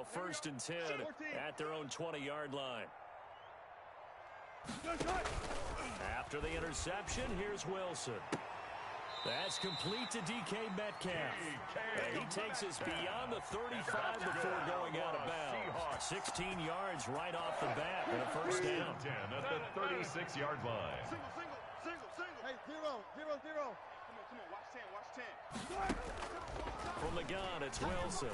first and 10 at their own 20-yard line. After the interception, here's Wilson. That's complete to DK Metcalf. And he takes us beyond the 35 before going out of bounds. 16 yards right off the bat and a first down. 10 at the 36-yard line. Single. Hey, zero. Come on, watch 10. From the gun, it's Wilson.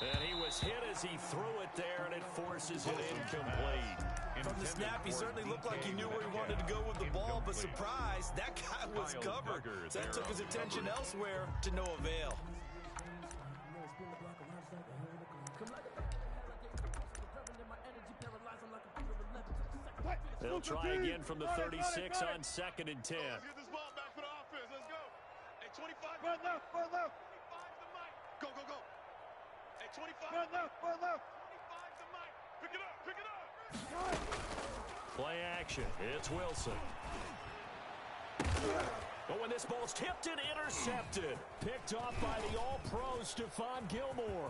And he was hit as he threw it there, and it forces it incomplete. From the snap, he certainly looked like he knew where he wanted to go with the ball, but surprise, that guy was covered. That took his attention elsewhere to no avail. They'll try again from the 36 on 2nd and 10. Let's get this ball back for the offense. Let's go. Hey, 25. Run left. 25 to Mike. Go. Hey, 25. Run left. 25 to Mike. Pick it up. Play action. It's Wilson. But when this ball's tipped and intercepted, picked off by the all-pro Stephon Gilmore.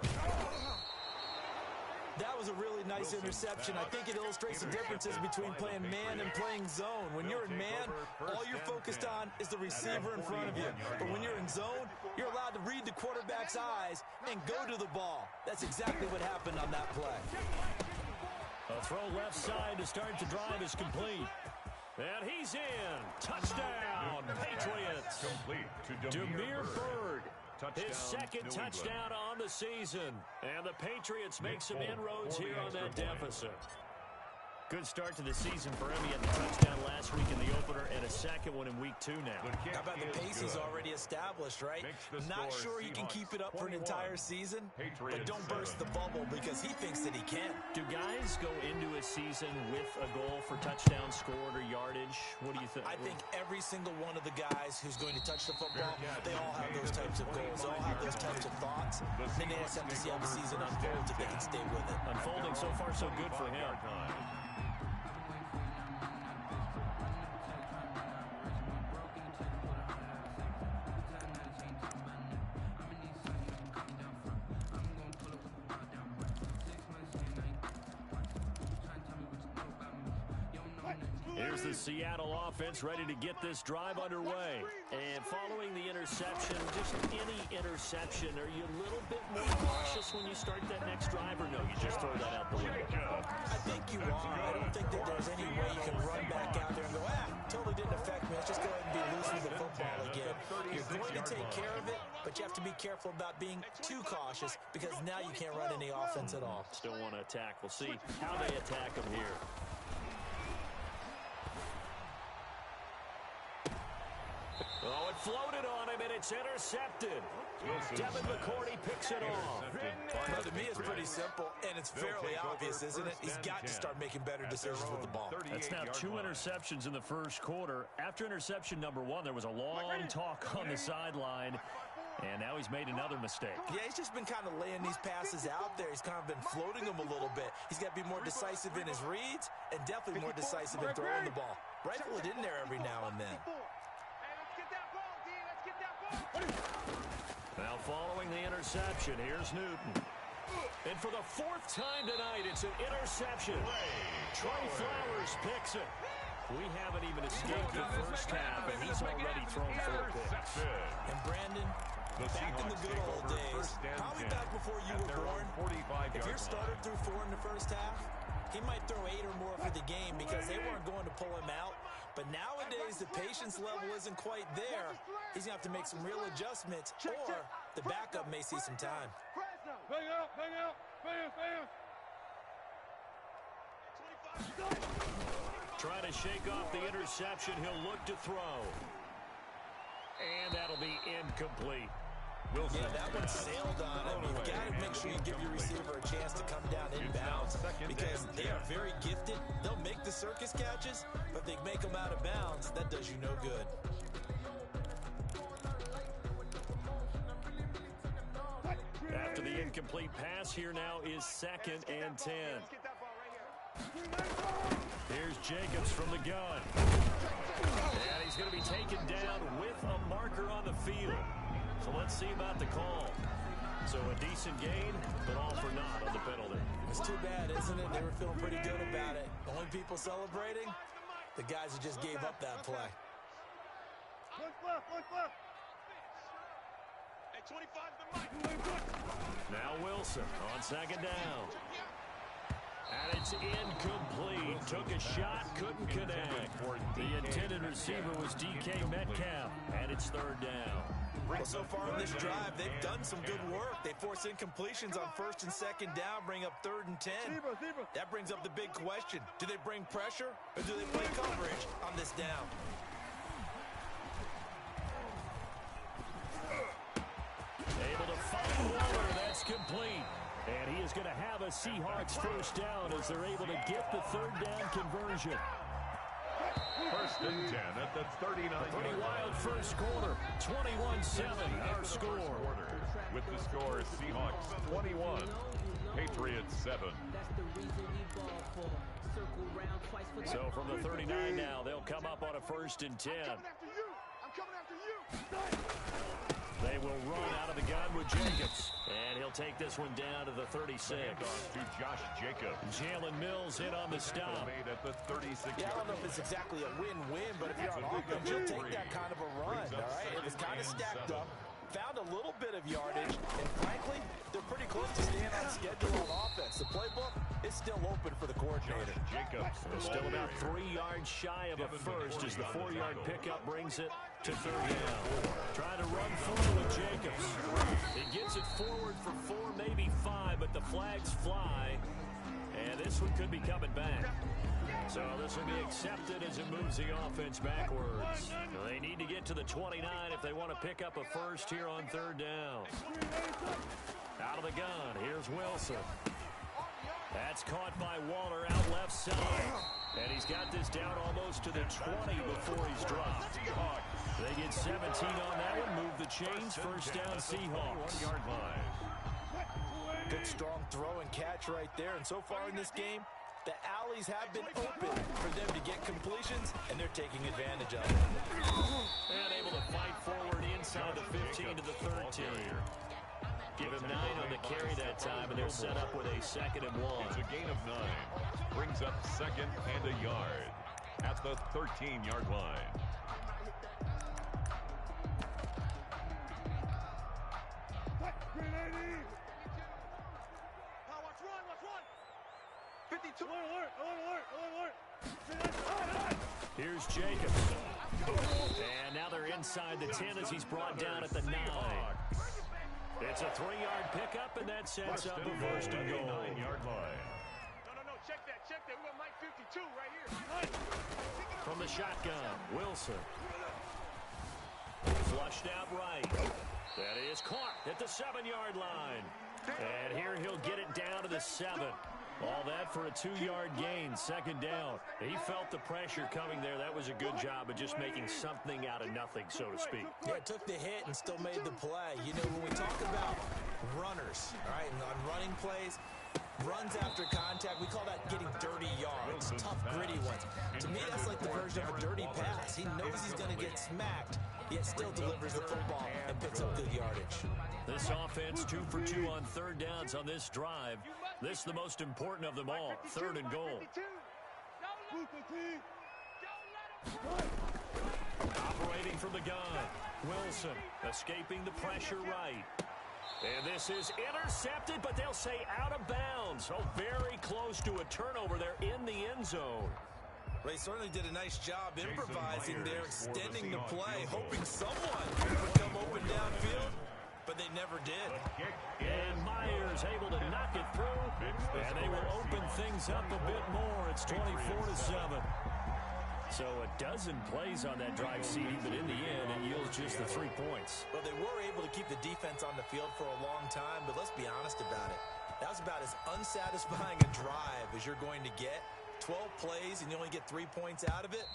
That was a really nice interception. I think it illustrates the differences between playing man and playing zone. When you're in man, all you're focused on is the receiver in front of you. But when you're in zone, you're allowed to read the quarterback's eyes and go to the ball. That's exactly what happened on that play. A throw left side to start the drive is complete. And he's in. Touchdown, Patriots. Complete to Demir Bird. Touchdown, His second touchdown on the season. And the Patriots make some inroads here on that deficit. Good start to the season for him. He had the touchdown last week in the opener and a second one in week 2 now. How about the pace he's already established, right? Not sure he can keep it up for an entire season, but don't burst the bubble because he thinks that he can. Do guys go into a season with a goal for touchdown scored or yardage? What do you think? I think every single one of the guys who's going to touch the football, they all have those types of goals. They all have those types of thoughts. Then they just have to see how the season unfolds if they can stay with it. Unfolding so far so good for him. Here's the Seattle offense ready to get this drive underway. And following the interception, just any interception, are you a little bit more cautious when you start that next drive, or no, you just throw that out the window? I think you are. I don't think that there's any way you can run back out there and go, totally didn't affect me. Let's just go ahead and be loose with the football again. You're going to take care of it, but you have to be careful about being too cautious because now you can't run any offense at all. Still want to attack. We'll see how they attack them here. Oh, it floated on him, and it's intercepted. Devin McCourty picks it off. Well, to me, it's pretty simple, and it's fairly obvious, isn't it? He's got to start making better decisions with the ball. That's now 2 interceptions in the first quarter. After interception number 1, there was a long talk on the sideline, and now he's made another mistake. Yeah, he's just been kind of laying these passes out there. He's kind of been floating them a little bit. He's got to be more decisive in his reads and definitely more decisive in throwing the ball. Rifle it in there every now and then. Now following the interception, here's Newton. And for the 4th time tonight, it's an interception. Trey Flowers picks it. We haven't even escaped the first half, and he's already thrown 4 picks. And Brandon, back in the good old days, probably back before you were born, if your starter threw 4 in the first half, he might throw 8 or more for the game because they weren't going to pull him out. But nowadays, the patience level isn't quite there. He's going to have to make some real adjustments, or the backup may see some time. Bang out. Trying to shake off the interception. He'll look to throw. And that'll be incomplete. Yeah, that one sailed on him. You've got to make sure you give your receiver a chance to come down inbounds because they are very gifted. They'll make the circus catches, but they make them out of bounds. That does you no good. After the incomplete pass, here now is 2nd and 10. Here's Jacobs from the gun. And he's going to be taken down with a marker on the field. So let's see about the call. So a decent gain, but all for naught on the penalty. It's too bad, isn't it? They were feeling pretty good about it. The only people celebrating, the guys who just gave up that play. Now Wilson on second down. And it's incomplete. Took a shot, couldn't connect. The intended receiver was DK Metcalf, and it's third down. Well, so far in this drive, they've done some good work. They force incompletions on first and second down, bring up 3rd and 10. That brings up the big question. Do they bring pressure, or do they play coverage on this down? Able to find Waller. That's complete. And he is going to have a Seahawks first down as they're able to get the third down conversion. First and 10 at the 39-yard Pretty wild first quarter. 21-7 our score. With the score, Seahawks 21, Patriots 7. So from the 39 now, they'll come up on a first and 10. They will run out of the gun with Jacobs. And he'll take this one down to the 36. To Josh Jacobs. Jalen Mills in on the stop. Made at the 36. Yeah, I don't know if it's exactly a win-win, but if you're on offense, you'll take that kind of a run, all right? It was kind of stacked up, found a little bit of yardage, and frankly, they're pretty close to staying on schedule on offense. The playbook is still open for the coordinator. Jacobs. Still about 3 yards shy of a first as the 4-yard pickup brings it to third down. Trying to run forward with Jacobs. He gets it forward for 4, maybe 5, but the flags fly. And this one could be coming back. So this will be accepted as it moves the offense backwards. They need to get to the 29 if they want to pick up a first here on third down. Out of the gun, here's Wilson. That's caught by Waller out left side. And he's got this down almost to the 20 before he's dropped. They get 17 on that one, move the chains, first down Seahawks. 1-yard line. Good strong throw and catch right there. And so far in this game, the alleys have been open for them to get completions, and they're taking advantage of it. And able to fight forward inside the 15 to the 13. Give him 9 on the carry that time, and they're set up with a 2nd and 1. It's a gain of 9. Brings up 2nd and a yard at the 13-yard line. Here's Jacobs. And now they're inside the 10 as he's brought down at the 9. It's a 3-yard pickup, and that sets up a first and goal. 9-yard line. No, check that. We got Mike 52 right here. From the shotgun, Wilson. Flushed out right. That is caught at the 7-yard line. And here he'll get it down to the 7. All that for a 2-yard gain, 2nd down. He felt the pressure coming there. That was a good job of just making something out of nothing, so to speak. Yeah, took the hit and still made the play. You know, when we talk about runners, all right, and on running plays, runs after contact, we call that getting dirty yards, tough, gritty ones. To me, that's like the version of a dirty pass. He knows he's going to get smacked, yet still delivers the football and picks up good yardage. This offense 2 for 2 on third downs on this drive. This is the most important of them all, 3rd and goal. Operating from the gun, Wilson escaping the pressure right. And this is intercepted, but they'll say out of bounds. Oh, very close to a turnover there in the end zone. They certainly did a nice job improvising there, extending the play, hoping someone would come open downfield, but they never did. And Myers able to knock it through, and they will open things up a bit more. It's 24-7. So a dozen plays on that drive, CD, but in the end, it yields just the 3 points. Well, they were able to keep the defense on the field for a long time, but let's be honest about it. That was about as unsatisfying a drive as you're going to get. 12 plays and you only get 3 points out of it.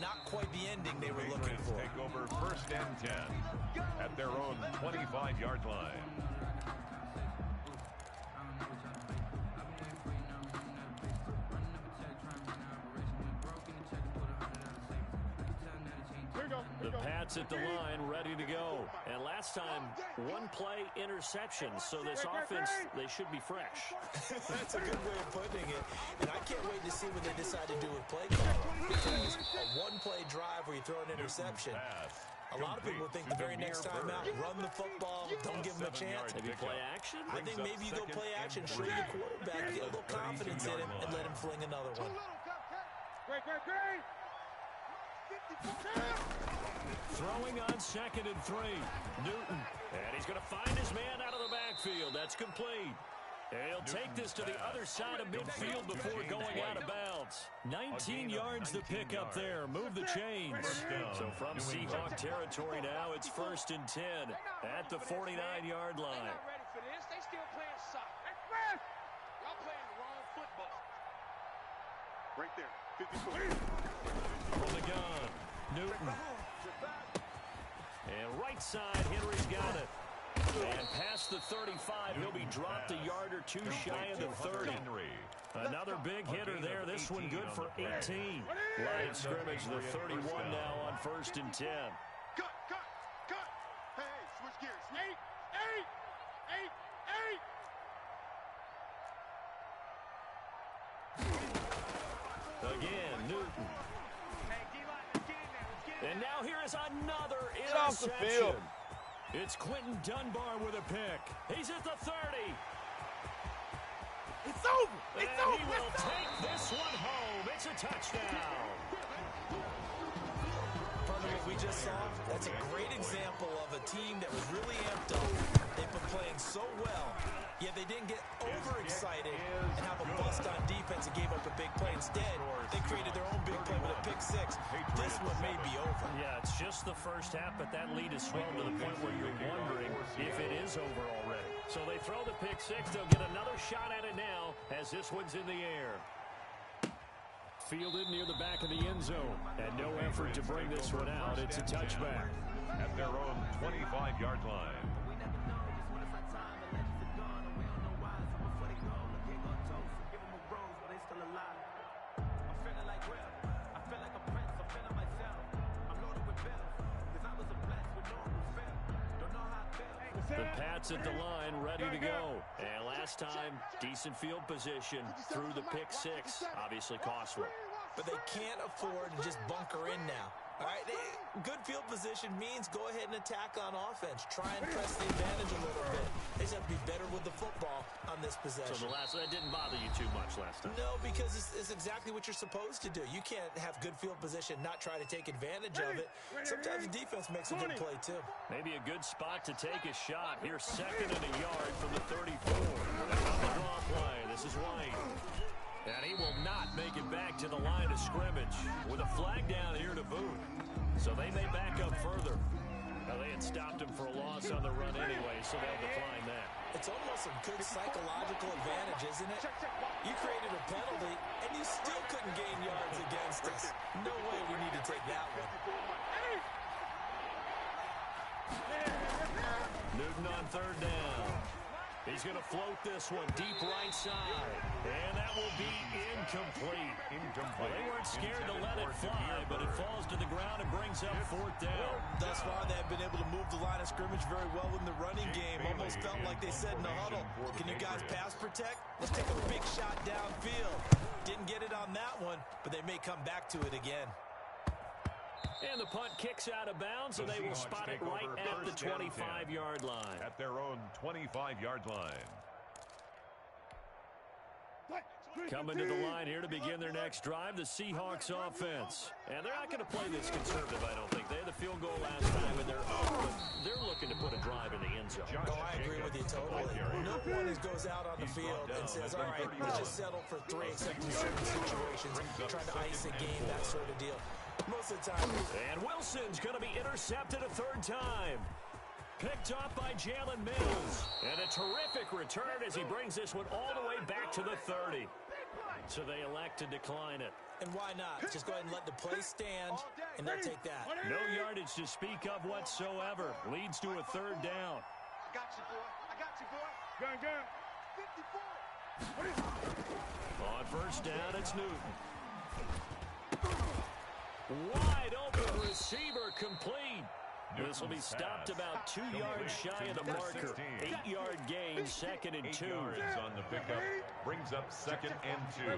Not quite the ending they were looking for. Take over first and 10 at their own 25-yard line. The Pats Pats at the line, ready to go. And last time, one-play interception. So this offense, they should be fresh. That's a good way of putting it. And I can't wait to see what they decide to do with play calling. Because a one-play drive where you throw an interception, a lot of people think the very next time out, run the football, don't give them a chance. Maybe play action? I think maybe you go play action, show your quarterback, get a little confidence in him, and let him fling another one. Great. Throwing on 2nd and 3. Newton. And he's going to find his man out of the backfield. That's complete. And he'll take this to the other side of midfield before going out of bounds. 19 yards to pick up there. Move the chains. So from Seahawk territory now, it's 1st and 10 at the 49-yard line. They're not ready for this. They still playing soccer. Y'all playing the wrong football. Right there. 54. From the gun, Newton. And right side, Henry's got it. And past the 35, he'll be dropped a yard or two shy of the 30. Another big hitter there. This one good for 18. Line of scrimmage, the 31 now on 1st and 10. Cut. Hey, switch gears. Eight. Again, Newton. Hey, D-line, let's get in there. And now here is another Get off the interception. field. It's Quentin Dunbar with a pick. He's at the 30. It's over. And he will take this one home. It's a touchdown. From what we just saw, that's a great example of a team that was really amped up. They've been playing so well, yet they didn't get overexcited and have a bust on defense and gave up a big play. Instead, they created their own big play with a pick six. This one may be over. Yeah, it's just the first half, but that lead is swelled to the point where you're wondering if it is over already. So they throw the pick six. They'll get another shot at it now as this one's in the air. Fielded near the back of the end zone. And no effort to bring this one out. It's a touchback. At their own 25-yard line. The Pats at the line, ready to go. And last time, decent field position through the pick six. Obviously costly. But they can't afford to just bunker in now. All right, good field position means go ahead and attack on offense. Try and press the advantage a little bit. They just have to be better with the football on this possession. So that didn't bother you too much last time? No, because it's exactly what you're supposed to do. You can't have good field position, not try to take advantage of it. Sometimes the defense makes a good play, too. Maybe a good spot to take a shot. Here's 2nd and a yard from the 34. On the draw play, this is White. And he will not make it back to the line of scrimmage with a flag down here to boot. So they may back up further. Now, they had stopped him for a loss on the run anyway, so they'll decline that. It's almost a good psychological advantage, isn't it? You created a penalty, and you still couldn't gain yards against us. No way we need to take that one. Newton on 3rd down. He's going to float this one deep right side. And that will be incomplete. Well, they weren't scared to let it fly, but it falls to the ground and brings up 4th down. Thus far, they've been able to move the line of scrimmage very well in the running game. Almost felt like they said in the huddle, can you guys pass protect? Let's take a big shot downfield. Didn't get it on that one, but they may come back to it again. And the punt kicks out of bounds, and they will spot it right at the 25-yard line. At their own 25-yard line. Coming to the line here to begin their next drive, the Seahawks offense. And they're not going to play this conservative, I don't think. They had the field goal last time, and they're looking to put a drive in the end zone. Oh, I agree with you totally. No one goes out on the field and says, all right, let's just settle for 3 except in certain situations, trying to ice a game, that sort of deal. Most of the time. And Wilson's going to be intercepted a 3rd time. Picked off by Jalen Mills. And a terrific return as he brings this one all the way back to the 30. So they elect to decline it. And why not? Just go ahead and let the play stand, and they'll take that. No yardage to speak of whatsoever. Leads to a 3rd down. I got you, boy. Gun. 54. On 1st down, it's Newton. Wide open receiver complete. This will be stopped about 2 yards shy of the marker. 8-yard gain, 2nd and 2. 8 yards on the pickup, brings up 2nd and 2.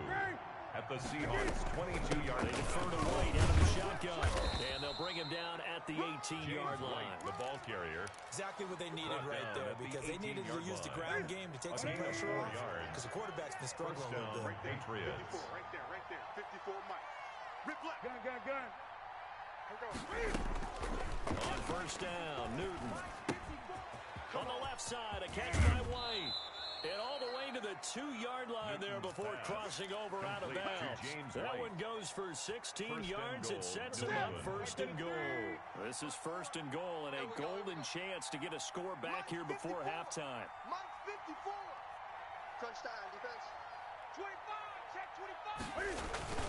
At the Seahawks' 22-yard line. They defer to White out of the shotgun. And they'll bring him down at the 18-yard line. The ball carrier. Exactly what they needed right there, because they needed to use the ground game to take some pressure off, because the quarterback's been struggling a little bit. Patriots. Right there. 54 Mike. Rip left. Gun. On first down, Newton. On the left side, a catch by White. And all the way to the 2-yard line there before crossing over out of bounds. That one goes for 16 yards. It sets him up 1st and goal. This is 1st and goal and a golden chance to get a score back here before halftime. Mike 54. Crunch time, defense. 25. Check 25.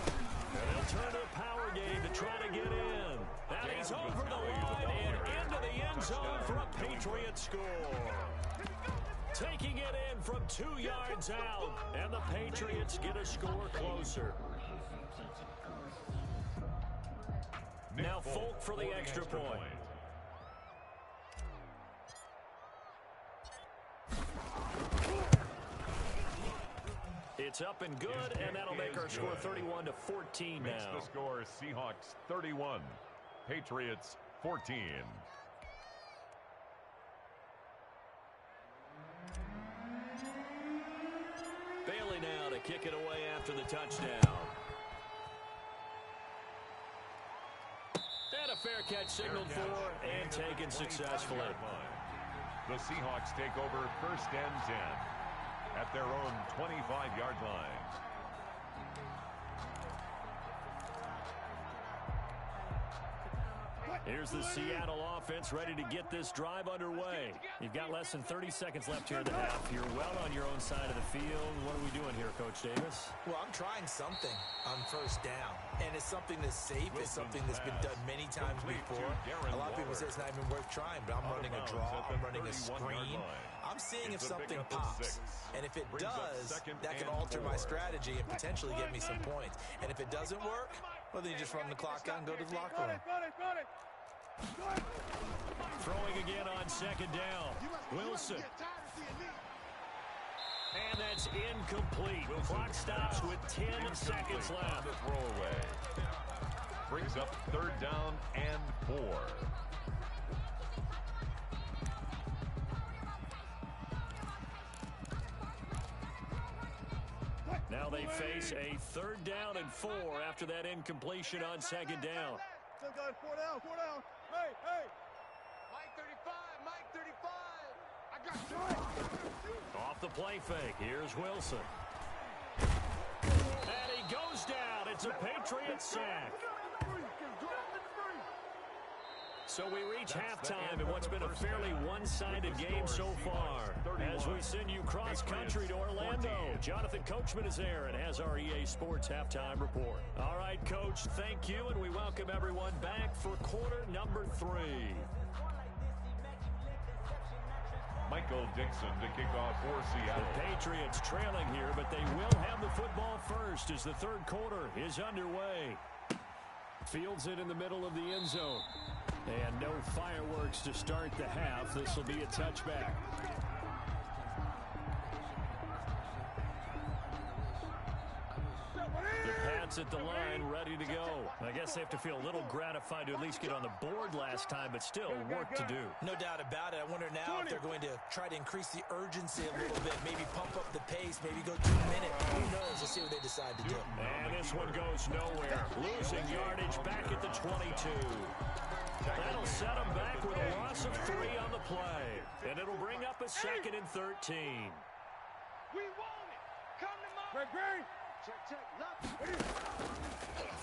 And they'll turn to a power game to try to get in. And he's over the line and into the end zone for a Patriot score. Taking it in from 2 yards out, and the Patriots get a score closer. Now Folk for the extra point. It's up and good, and that'll make our score 31-14 now. Makes the score Seahawks 31, Patriots 14. Bailey now to kick it away after the touchdown. And a fair catch signaled for and taken successfully. The Seahawks take over 1st and 10 at their own 25-yard line. Here's the Seattle offense ready to get this drive underway. You've got less than 30 seconds left here in the half. You're well on your own side of the field. What are we doing here, Coach Davis? Well, I'm trying something on first down. And it's something that's safe. It's something that's been done many times before. A lot of people say it's not even worth trying, but I'm running a draw. I'm running a screen. I'm seeing if something pops. And if it does, that can alter my strategy and potentially get me some points. And if it doesn't work, well, then you just run the clock out and go to the locker room. Throwing again on 2nd down. Wilson. And that's incomplete. Clock stops with 10 seconds left. Throwaway. Brings up 3rd down and 4. Now they face a 3rd down and 4 after that incompletion on 2nd down. Still got 4 down. Hey. Mike 35. I got you. Off the play fake. Here's Wilson. And he goes down. It's a Patriot sack. So we reach halftime in what's been a fairly one-sided game so far. As we send you cross-country to Orlando, Jonathan Coachman is there and has our EA Sports halftime report. All right, Coach, thank you, and we welcome everyone back for quarter number 3. Michael Dixon to kick off for Seattle. The Patriots trailing here, but they will have the football first as the 3rd quarter is underway. Fields it in the middle of the end zone. And no fireworks to start the half. This will be a touchback. The Pats at the line, ready to go. I guess they have to feel a little gratified to at least get on the board last time, but still work to do. No doubt about it. I wonder now if they're going to try to increase the urgency a little bit, maybe pump up the pace, maybe go 2 minutes. Who knows? Let's see what they decide to do. And this one goes nowhere. Losing yardage back at the 22. That'll set them back with a loss of 3 on the play. And it'll bring up a 2nd and 13. We want it. Come to my Great. Check.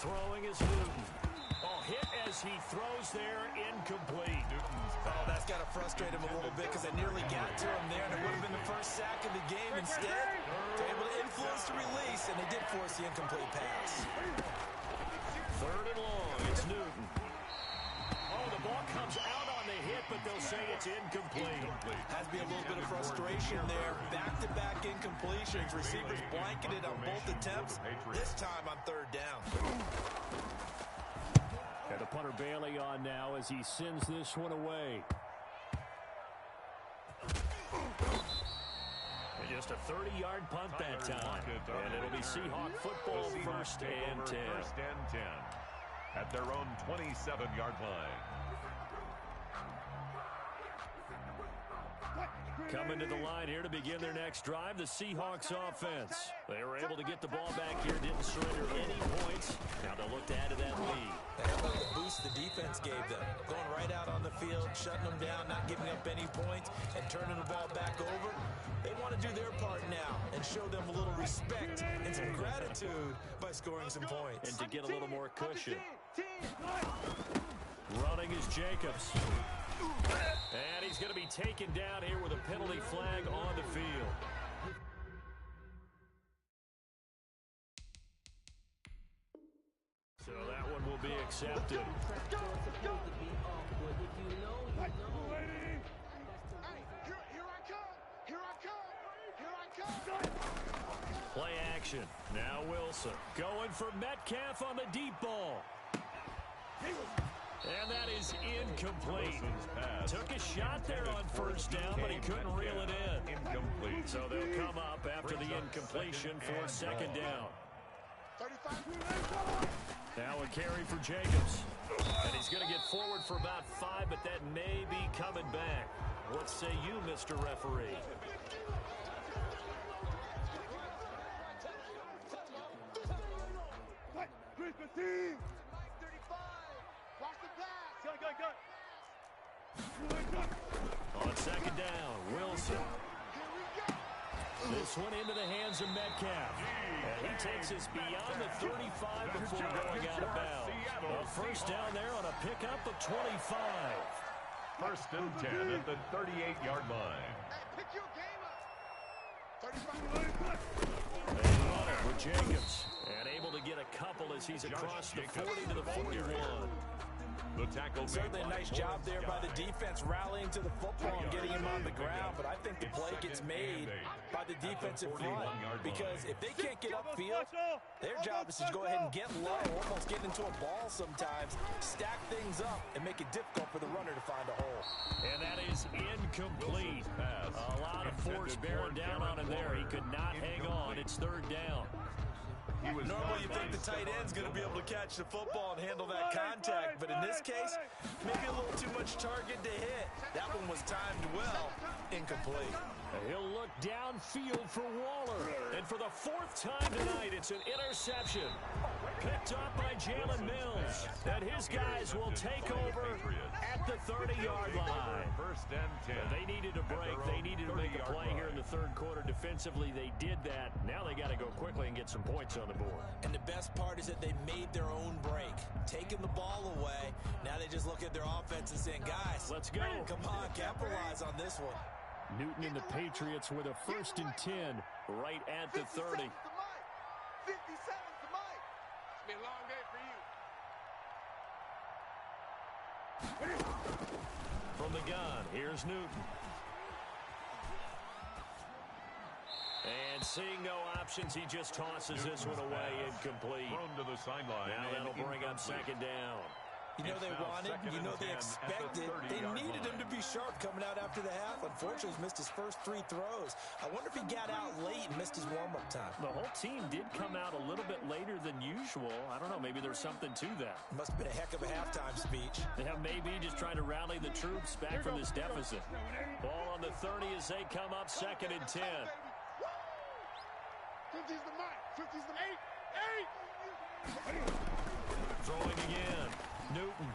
Throwing is Newton. Oh, hit as he throws there, incomplete. Oh, that's got to frustrate him a little bit because I nearly got to him there, and it would have been the first sack of the game. Instead, they're able to influence the release, and they did force the incomplete pass. 3rd and long, it's Newton. Oh, the ball comes out on the hit, but they'll say it's incomplete. Has to be a little bit of frustration there. Back-to-back incompletions. Receivers blanketed on both attempts. This time on 3rd down. And the punter Bailey on now as he sends this one away. And just a 30-yard punt that time. And it'll be Seahawk football, first and 10. At their own 27-yard line. Coming to the line here to begin their next drive, the Seahawks offense. They were able to get the ball back here, didn't surrender any points. Now they'll look to add to that lead. How about the boost the defense gave them? Going right out on the field, shutting them down, not giving up any points, and turning the ball back over. They want to do their part now and show them a little respect and some gratitude by scoring some points. And to get a little more cushion. Running is Jacobs. And he's going to be taken down here with a penalty flag on the field. So that one will be accepted. Play action. Now Wilson going for Metcalf on the deep ball. And that is incomplete. Took a shot there on first down, but he couldn't reel it in. Incomplete. So they'll come up after the incompletion for second down. Now a carry for Jacobs. And he's going to get forward for about 5, but that may be coming back. What say you, Mr. Referee? On second down, Wilson. This one into the hands of Metcalf. And he takes us beyond the 35 before going out of bounds. A first down there on a pickup of 25. First and 10 at the 38-yard line. They run it with Jacobs. And able to get a couple as he's across the 40 to the 41. The tackle. Certainly a nice job there by the defense rallying to the football and getting him on the ground, but I think the play gets made by the defensive front because if they can't get upfield, their job is to go ahead and get low, almost get into a ball sometimes, stack things up, and make it difficult for the runner to find a hole. And that is incomplete. A lot of force bearing down on him there. He could not hang on. It's third down. Normally you think the tight end's going to be able to catch the football and handle that contact, but in this case, maybe a little too much target to hit. That one was timed well, incomplete. He'll look downfield for Waller. And for the 4th time tonight, it's an interception. Picked up by Jalen Mills. And his guys will take over at the 30-yard line. First and 10. They needed a break. They needed to make a play here in the third quarter. Defensively, they did that. Now they got to go quickly and get some points on the board. And the best part is that they made their own break, taking the ball away. Now they just look at their offense and saying, guys, let's go. Come on, capitalize on this one. Newton and the Patriots with a first and 10 right at the 30. 57 to Mike. It's been a long day for you. From the gun, here's Newton. And seeing no options, he just tosses this one away, incomplete. Thrown to the sideline. Now that'll bring up second down. You know they wanted, you know they expected, they needed him to be sharp coming out after the half. Unfortunately, he's missed his first 3 throws. I wonder if he got out late and missed his warm-up time. The whole team did come out a little bit later than usual. I don't know, maybe there's something to that. Must have been a heck of a halftime speech. Yeah, maybe just trying to rally the troops back from this deficit. Ball on the 30 as they come up second and 10. 50's the Mike. 50's the 8. Throwing again. Newton.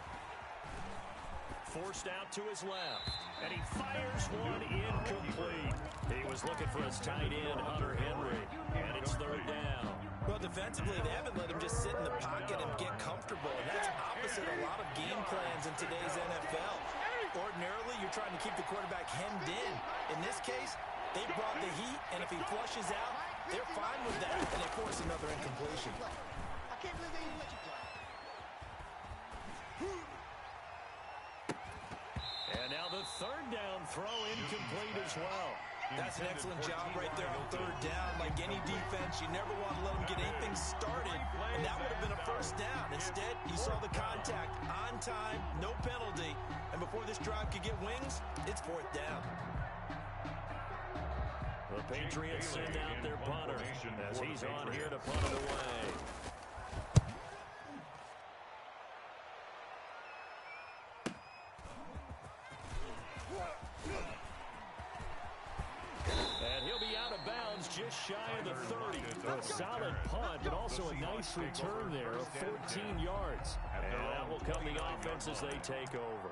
Forced out to his left. And he fires one incomplete. He was looking for his tight end, Hunter Henry. And it's third down. Well, defensively, they haven't let him just sit in the pocket and get comfortable. And that's opposite a lot of game plans in today's NFL. Ordinarily, you're trying to keep the quarterback hemmed in. In this case, they brought the heat, and if he flushes out, they're fine with that, and they force another incompletion. I can't believe they even let you play. And now the third down throw incomplete as well. That's an excellent job right there on third down. Like any defense, you never want to let them get anything started, and that would have been a first down. Instead, you saw the contact on time, no penalty, and before this drive could get wings, it's fourth down. The Patriots send out their punter as he's on here to punt it away. And he'll be out of bounds just shy of the 30. A solid punt and also a nice return there of 14 yards. And that will come the offense as they take over.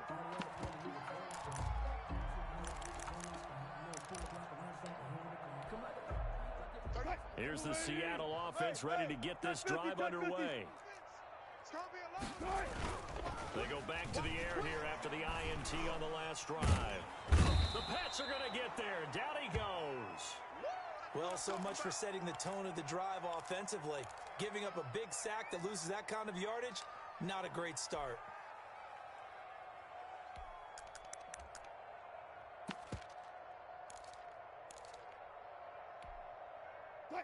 Here's the Seattle offense ready to get this drive underway. They go back to the air here after the INT on the last drive. The Pats are going to get there. Down he goes. Well, so much for setting the tone of the drive offensively. Giving up a big sack that loses that kind of yardage, not a great start.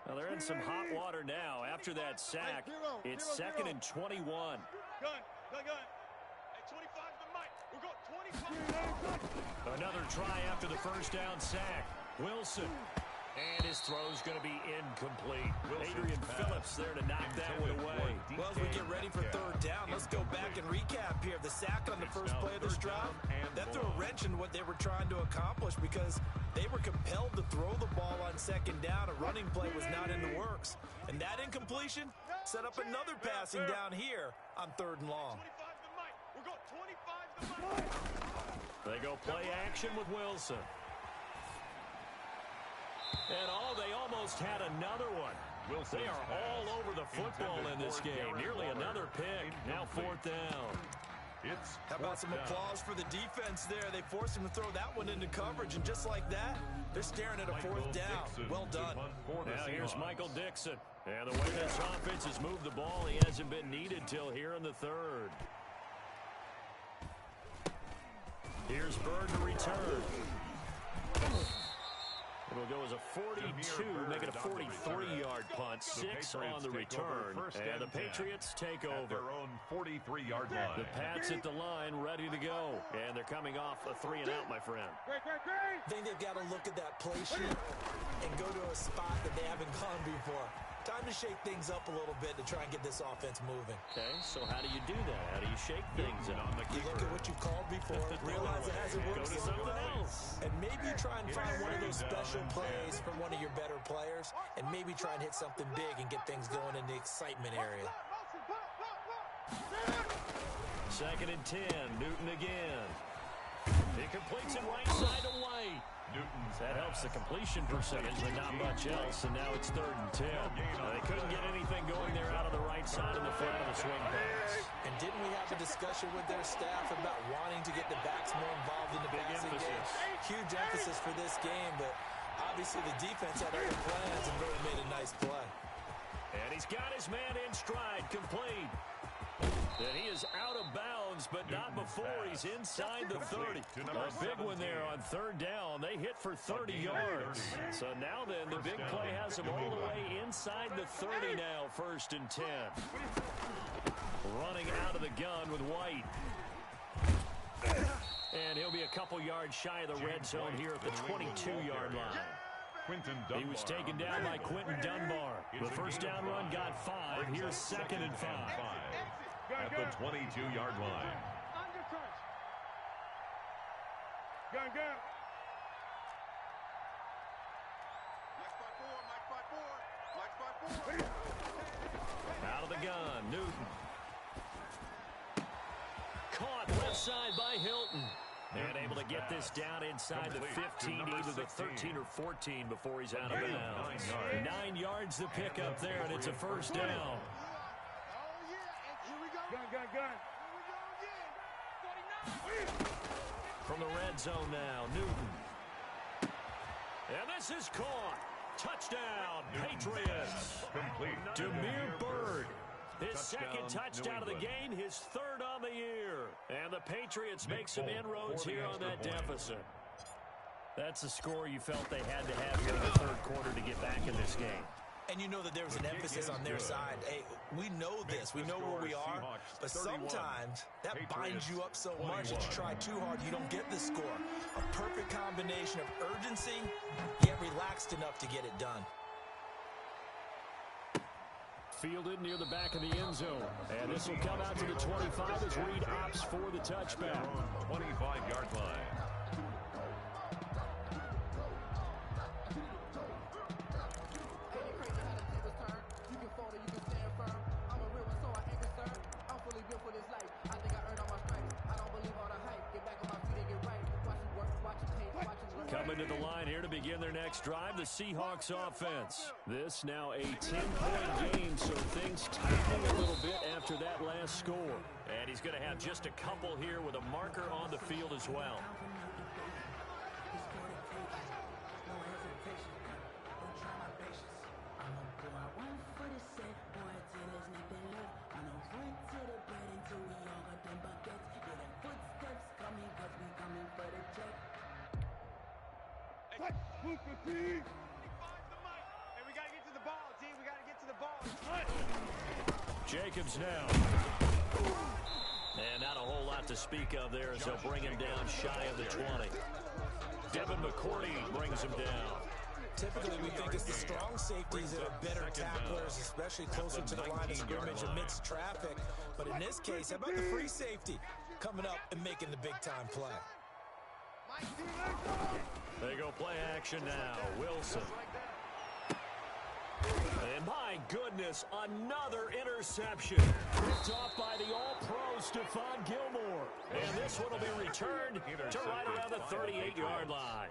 Well, they're in some hot water now. After that sack, it's 2nd and 21. Gun. Hey, 25 to Mike. We've got 25. Another try after the first down sack. Wilson. And his throw's going to be incomplete. Adrian Phillips there to knock that one away. Well, as we get ready for third down, let's go back and recap here. The sack on the first play of this drive, that threw a wrench in what they were trying to accomplish because they were compelled to throw the ball on second down. A running play was not in the works. And that incompletion set up another passing down here on third and long. 25 to Mike. We've got 25 to Mike. They go play action with Wilson. And they almost had another one. They are all over the football in this game. Nearly another pick. Now fourth down. How about some applause for the defense there? They forced him to throw that one into coverage, and just like that, they're staring at a fourth down. Well done. Now here's Michael Dixon. And the way this offense has moved the ball, he hasn't been needed till here in the third. Here's Bird to return. It'll go as a 42, make it a 43-yard punt, 6 on the return, and the Patriots take over. Their own 43-yard line. The Pats at the line, ready to go, and they're coming off a 3-and-out, my friend. I think they've got to look at that play sheet and go to a spot that they haven't gone before. Time to shake things up a little bit to try and get this offense moving. Okay, so how do you do that? How do you shake things up? You look at what you've called before, realize it hasn't worked Go to so something well, else. and maybe you try and find one of those special plays from one of your better players, and maybe try and hit something big and get things going in the excitement area. 2nd and 10, Newton again. He completes it right side to White. That helps the completion percentage, but not much else, and now it's 3rd and 10. They couldn't get anything going there out of the right side in the front of the swing pass. And didn't we have a discussion with their staff about wanting to get the backs more involved in the passing game? Huge emphasis for this game, but obviously the defense had other plans and really made a nice play. And he's got his man in stride, complete. And he is out of bounds, but not before he's inside the 30. A big one there on 3rd down. They hit for 30 yards. So now then, the big play has him all the way inside the 30 now, 1st and 10. Running out of the gun with White. And he'll be a couple yards shy of the red zone here at the 22-yard line. He was taken down by Quentin Dunbar. The first down run got 5. Here's 2nd and 5. At the 22-yard line. Gun. Out of the gun, Newton. Caught left side by Hilton. And able to get this down inside the 15, either the 13 or 14 before he's out of bounds. 9 yards to pick up there, and it's a first down. Gun. From the red zone now, Newton. And this is caught. Touchdown, Patriots. Demir Bird. His second touchdown of the game, his 3rd on the year. And the Patriots make some inroads here on that deficit. That's a score you felt they had to have here in the third quarter to get back in this game. And you know that there was an emphasis on their side. Hey, we know this. We know where we are. But sometimes that binds you up so much that you try too hard, you don't get the score. A perfect combination of urgency, yet relaxed enough to get it done. Fielded near the back of the end zone. And this will come out to the 25 as Reed opts for the touchback. 25-yard line. Coming to the line here to begin their next drive, the Seahawks offense. This now a 10-point game, so things tightening a little bit after that last score. And he's going to have just a couple here with a marker on the field as well. Hey, we got to get to the ball, D. We got to get to the ball. Jacobs now. And not a whole lot to speak of there as they'll bring him down shy of the 20. Devin McCourty brings him down. Typically, we think it's the strong safeties that are better tacklers, especially closer to the line of scrimmage amidst traffic. But in this case, how about the free safety coming up and making the big-time play? They go play action now. Wilson. And my goodness, another interception. Picked off by the all-pro Stephon Gilmore. And this one will be returned to right around the 38-yard line.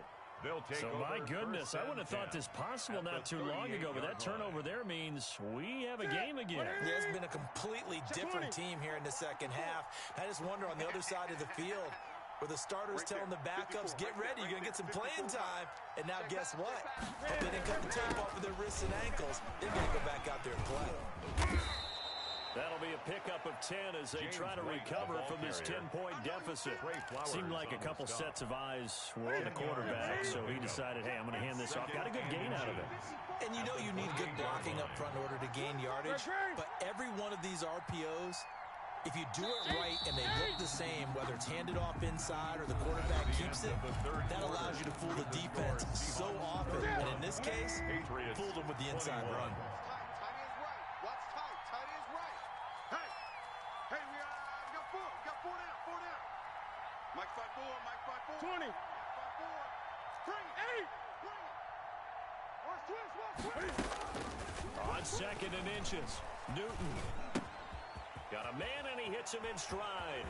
So my goodness, I wouldn't have thought this possible not too long ago, but that turnover there means we have a game again. Yeah, it's been a completely different team here in the second half. I just wonder on the other side of the field, where the starters telling the backups, get ready, you're going to get some playing time. And now guess what? Hope they didn't cut the tape off of their wrists and ankles. They're going to go back out there and play. That'll be a pickup of 10 as they try to recover from this 10-point deficit. Seemed like a couple sets of eyes were on the quarterback, so he decided, hey, I'm going to hand this off. Got a good gain out of it. And you know you need good blocking up front in order to gain yardage, but every one of these RPOs, if you do it right and they look the same, whether it's handed off inside or the quarterback keeps it, that allows you to fool the defense so often. And in this case, fooled them with the inside run. Mike 5-4, Mike 5-4. 20. Mike 5-4. Bring it. 8. Bring it. On second and inches, Newton. Got a man, and he hits him in stride.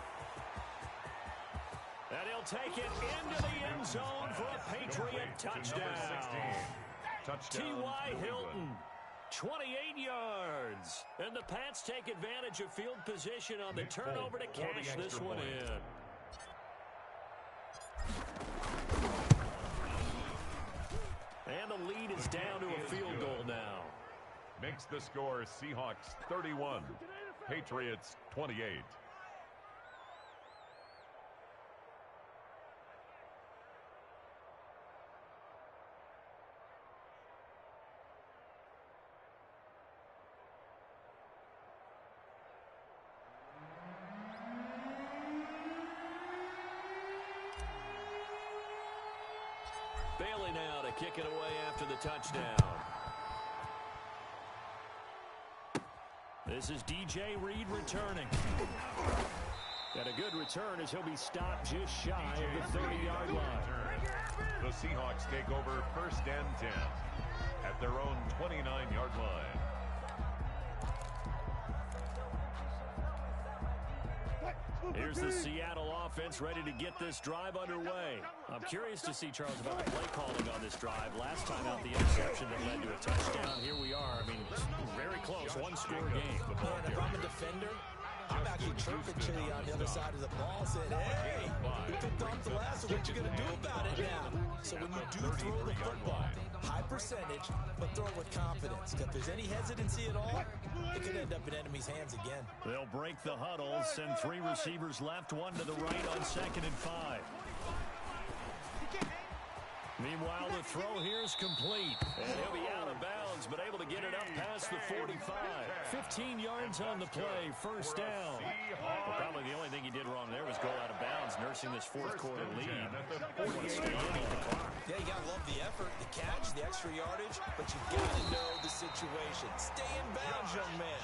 And he'll take it into the end zone for a Patriot touchdown. T.Y. Hilton, 28 yards. And the Pats take advantage of field position on the turnover to cash this one in. And the lead is down to a field goal now. Makes the score Seahawks 31, Patriots 28. Bailey now to kick it away after the touchdown. This is DJ Reed returning. Got a good return as he'll be stopped just shy of the 30-yard line. The Seahawks take over first and 10 at their own 29-yard line. Here's the Seattle offense ready to get this drive underway. I'm curious to see, Charles, about the play calling on this drive. Last time out, the interception that led to a touchdown. Here we are. I mean, very close, one-score game. Man, if I'm a defender, I'm actually chirping to you on the other side of the ball, saying, hey, we picked off the last one. What you going to do about it now? So when you do throw the football, high percentage, but throw it with confidence. If there's any hesitancy at all, it could end up in enemy's hands again. They'll break the huddle, send three receivers left, one to the right on 2nd and 5. Meanwhile, the throw here is complete. And he'll be out of bounds, but able to get it up past the 45. 15 yards on the play, first down. Well, probably the only thing he did wrong there was go out of bounds, nursing this fourth quarter lead. Yeah, you got to love the effort, the catch, the extra yardage, but you got to know the situation. Stay in bounds, young man.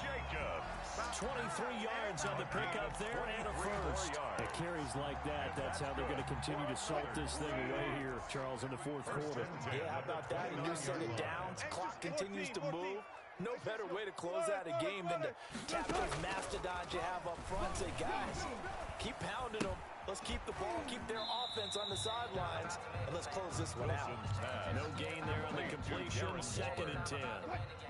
23 yards on the pickup there and a first. At carries like that, that's how they're going to continue to salt this thing away here, Charles, in the fourth quarter. Yeah, how about that? A new set of downs. Clock continues to move. No better way to close out a game than to tap those mastodons you have up front. Say, guys, keep pounding them. Let's keep the ball, keep their offense on the sidelines, and let's close this one out. No gain there on the completion, 2nd and 10.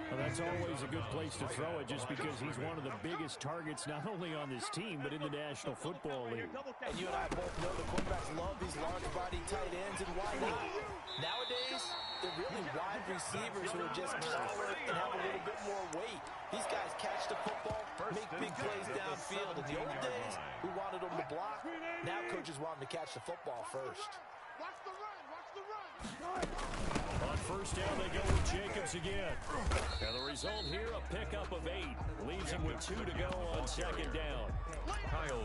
Well, that's always a good place to throw it just because he's one of the biggest targets not only on this team but in the National Football League. And you and I both know the quarterbacks love these large-body tight ends, and why not? Nowadays, they're really wide receivers who are just taller and have a little bit more weight. These guys catch the football, make big plays downfield. In the old days, we wanted them to block. Now coaches want them to catch the football first. Watch the run. Watch the run. On first down, they go with Jacobs again. And the result here, a pickup of 8. Leaves him with 2 to go on 2nd down. Oh,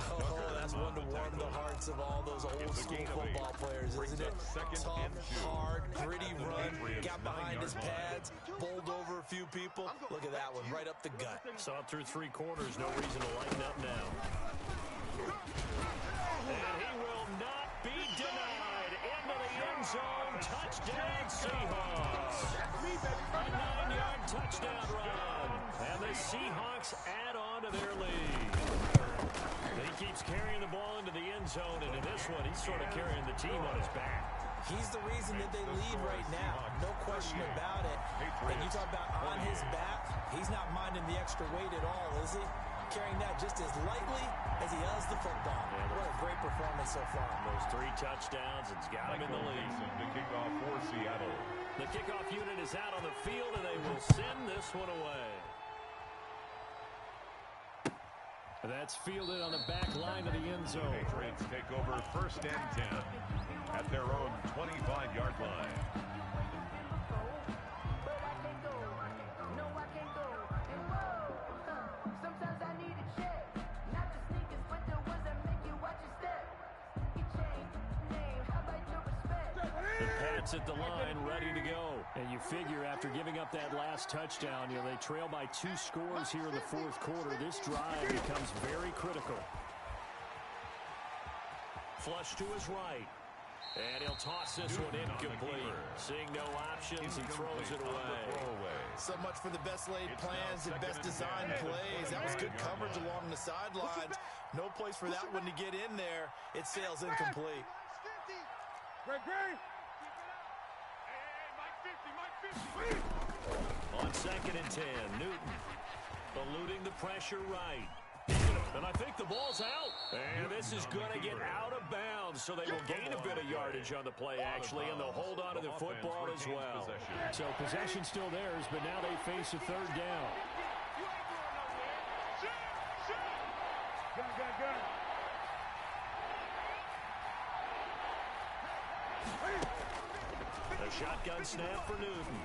that's one to warm the hearts of all those old-school football players, isn't it? Tough, hard, gritty run, got behind his pads, bowled over a few people. Look at that one, right up the gut. Saw it through 3 quarters, no reason to lighten up now. And he will not be denied. Into the end zone, touchdown Seahawks. A 9-yard touchdown run. And the Seahawks add on to their lead. He keeps carrying the ball into the end zone, and in this one, he's sort of carrying the team on his back. He's the reason that they lead right now. No question about it. And you talk about on his back, he's not minding the extra weight at all, is he? Carrying that just as lightly as he does the football. Yeah, what a great performance so far. Those 3 touchdowns, it's got him in the lead. The kickoff for Seattle. The kickoff unit is out on the field, and they will send this one away. That's fielded on the back line of the end zone. Patriots take over 1st and 10 at their own 25-yard line. At the line, ready to go. And you figure after giving up that last touchdown, they trail by 2 scores here in the fourth quarter. This drive becomes very critical. Flush to his right. And he'll toss this one incomplete. Seeing no options, he throws it away. So much for the best laid plans and best designed plays. That was good coverage along the sidelines. No place for that one to get in there. It sails incomplete. On 2nd and 10, Newton eluding the pressure right. And I think the ball's out. And this is going to get out of bounds, so they will gain a bit of yardage on the play, actually, and they'll hold on to the football as well. So possession still theirs, but now they face a 3rd down. The shotgun snap for Newton.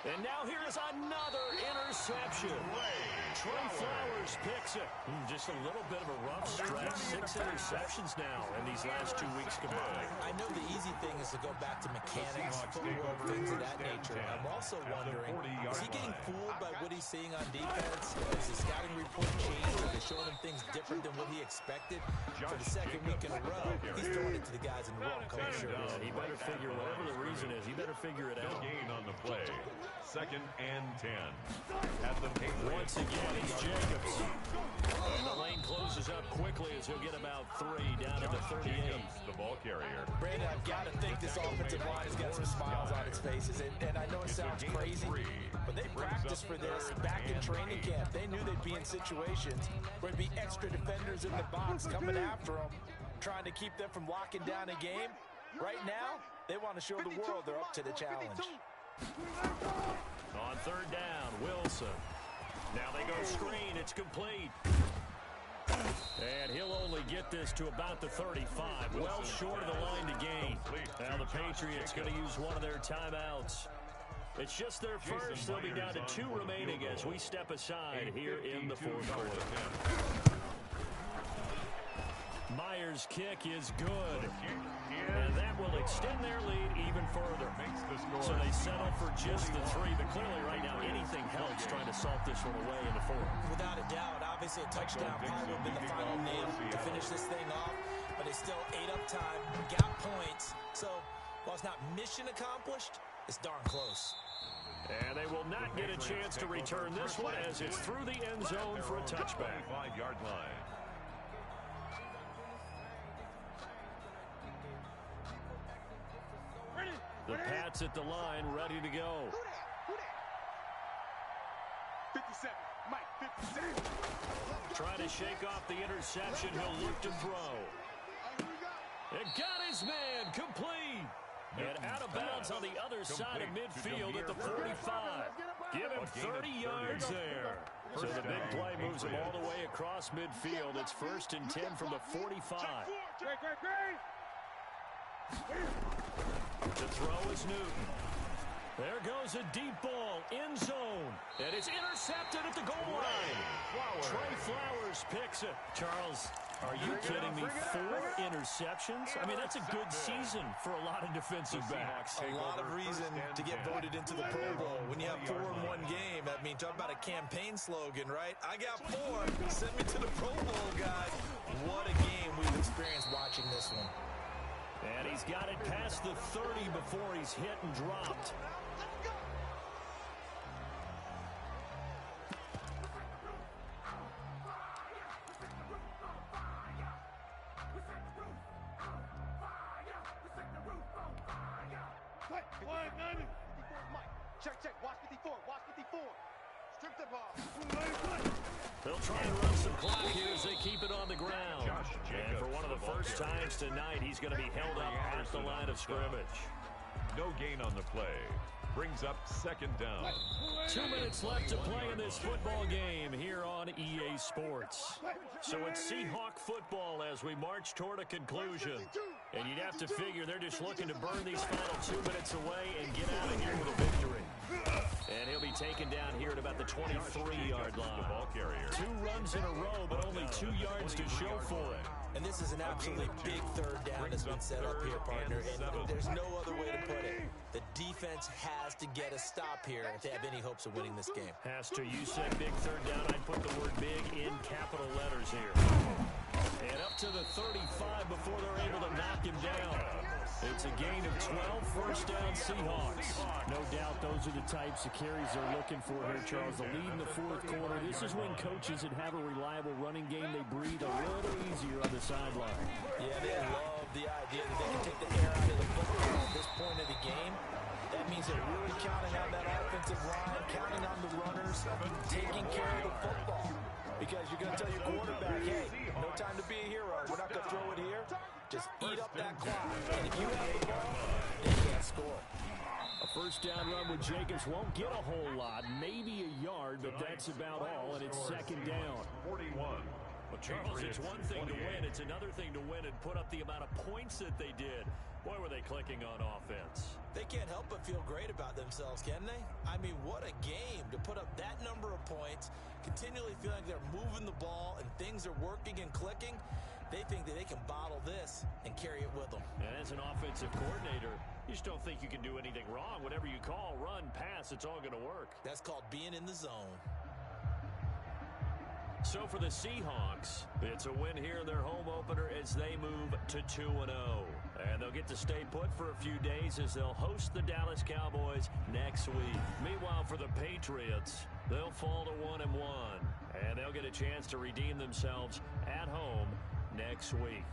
And now here's another interception. Trey Flowers picks it. Just a little bit of a rough stretch. 6 interceptions now in these last 2 weeks combined. I know the easy thing is to go back to mechanics, footwork, things of that nature. I'm also wondering, is he getting fooled by what he's seeing on defense? Is the scouting report changed? Are they showing him things different than what he expected? For the 2nd week in a row, he's throwing it to the guys in the wrong color shirt. Yeah, he better figure, whatever the reason is, he better figure it out. Gain on the play. 2nd and 10 at the Patriots. Once again, it's Jacobs. And the lane closes up quickly as he'll get about 3 down to the 38. The ball carrier. Brandon, I've got to think this offensive line has got some smiles on its faces. And I know it sounds crazy, but they practiced for this back in training camp. They knew they'd be in situations where there'd be extra defenders in the box coming after them, trying to keep them from locking down a game. Right now, they want to show the world they're up to the challenge. On 3rd down, Wilson. Now they go screen. It's complete. And he'll only get this to about the 35, well short of the line to gain. Now the Patriots going to use one of their timeouts. It's just their first. They'll be down to 2 remaining as we step aside here in the fourth quarter. Myers' kick is good. And that will extend their lead even further. So they settle for just the 3. But clearly right now anything helps trying to salt this one away in the fourth. Without a doubt, obviously a touchdown probably would have been the final nail to finish this thing off. But it's still 8 up time, got points. So while it's not mission accomplished, it's darn close. And they will not get a chance to return this one as it's through the end zone for a touchback. 5-yard line. The Pats at the line, ready to go. 57, Mike, 57. Trying to shake off the interception. He'll look to throw. It got his man complete. And out of bounds on the other side of midfield at the 45. Give him 30 yards there. So the big play moves him all the way across midfield. It's 1st and 10 from the 45. The throw is Newton. There goes a deep ball, end zone, and it's intercepted at the goal line. Trey Flowers picks it. Charles, are you kidding me? 4 interceptions? I mean, that's a good season for a lot of defensive backs. A lot of reason to get voted into the Pro Bowl. When you have 4 in one game, I mean, talk about a campaign slogan, right? I got 4. Send me to the Pro Bowl, guys. What a game we've experienced watching this one. And he's got it past the 30 before he's hit and dropped. Check, watch 54, watch 54. Strip the ball. They'll try and run some clock here as they keep it on the ground. And for one of the first times tonight, he's going to be held up at the line of scrimmage. No gain on the play. Brings up 2nd down. 2 minutes left to play in this football game here on EA Sports. So it's Seahawk football as we march toward a conclusion. And you'd have to figure they're just looking to burn these final 2 minutes away and get out of here with a victory. And he'll be taken down here at about the 23-yard line. 2 runs in a row, but only 2 yards to show for it. And this is an absolutely big 3rd down that's been set up here, partner. And there's no other way to put it. The defense has to get a stop here if they have any hopes of winning this game. Has to. You said big 3rd down. I'd put the word big in capital letters here. And up to the 35 before they're able to knock him down. It's a gain of 12, 1st down Seahawks. No doubt those are the types of carries they're looking for here, Charles. The lead in the 4th quarter. This is when coaches that have a reliable running game, they breathe a little easier on the sideline. Yeah, they love the idea that they can take the air out of the football at this point of the game. That means they're really counting on that offensive line, counting on the runners, taking care of the football. Because you're going to tell your quarterback, hey, no time to be a hero. We're not going to throw it here. Just eat up that clock. And if you have the ball, they can't score. A 1st down run with Jacobs won't get a whole lot, maybe a yard, but that's about all, and it's 2nd down. 41. Well, Charles, it's one thing to win. It's another thing to win and put up the amount of points that they did. Boy, were they clicking on offense. They can't help but feel great about themselves, can they? I mean, what a game to put up that number of points, continually feeling like they're moving the ball and things are working and clicking. They think that they can bottle this and carry it with them. And as an offensive coordinator, you just don't think you can do anything wrong. Whatever you call, run, pass, it's all going to work. That's called being in the zone. So for the Seahawks, it's a win here in their home opener as they move to 2-0. And they'll get to stay put for a few days as they'll host the Dallas Cowboys next week. Meanwhile, for the Patriots, they'll fall to 1-1. And they'll get a chance to redeem themselves at home next week.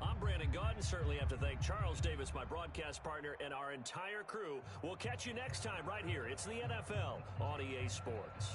I'm Brandon Gaudin. Certainly have to thank Charles Davis, my broadcast partner, and our entire crew. We'll catch you next time right here. It's the NFL on EA Sports.